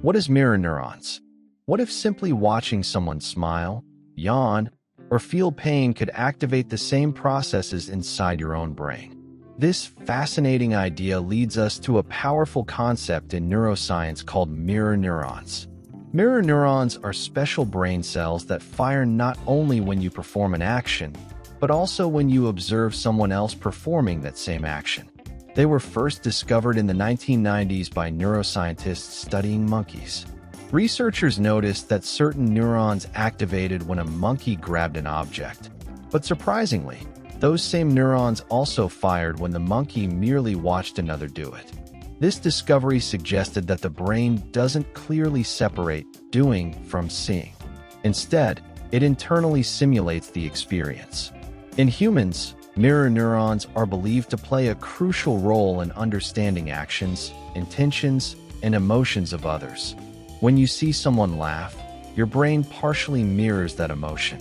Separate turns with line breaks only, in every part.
What is mirror neurons? What if simply watching someone smile, yawn, or feel pain could activate the same processes inside your own brain? This fascinating idea leads us to a powerful concept in neuroscience called mirror neurons. Mirror neurons are special brain cells that fire not only when you perform an action, but also when you observe someone else performing that same action. They were first discovered in the 1990s by neuroscientists studying monkeys. Researchers noticed that certain neurons activated when a monkey grabbed an object. But surprisingly, those same neurons also fired when the monkey merely watched another do it. This discovery suggested that the brain doesn't clearly separate doing from seeing. Instead, it internally simulates the experience. In humans, mirror neurons are believed to play a crucial role in understanding actions, intentions, and emotions of others. When you see someone laugh, your brain partially mirrors that emotion.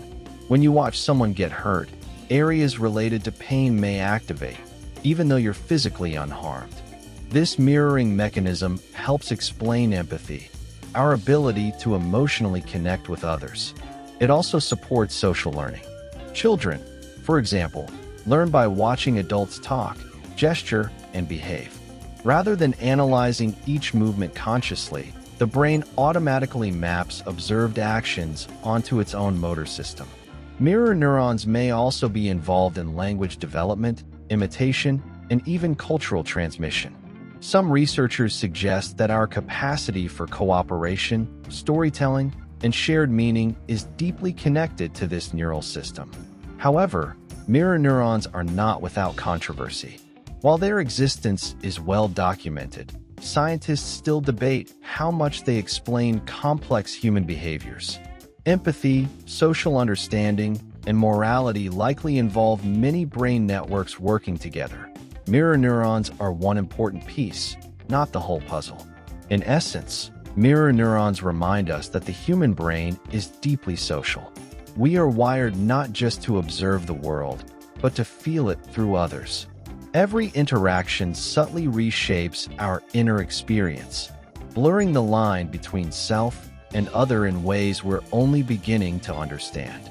When you watch someone get hurt, areas related to pain may activate, even though you're physically unharmed. This mirroring mechanism helps explain empathy, our ability to emotionally connect with others. It also supports social learning. Children, for example, learn by watching adults talk, gesture, and behave. Rather than analyzing each movement consciously, the brain automatically maps observed actions onto its own motor system. Mirror neurons may also be involved in language development, imitation, and even cultural transmission. Some researchers suggest that our capacity for cooperation, storytelling, and shared meaning is deeply connected to this neural system. However, mirror neurons are not without controversy. While their existence is well documented, scientists still debate how much they explain complex human behaviors. Empathy, social understanding, and morality likely involve many brain networks working together. Mirror neurons are one important piece, not the whole puzzle. In essence, mirror neurons remind us that the human brain is deeply social. We are wired not just to observe the world, but to feel it through others. Every interaction subtly reshapes our inner experience, blurring the line between self and other in ways we're only beginning to understand.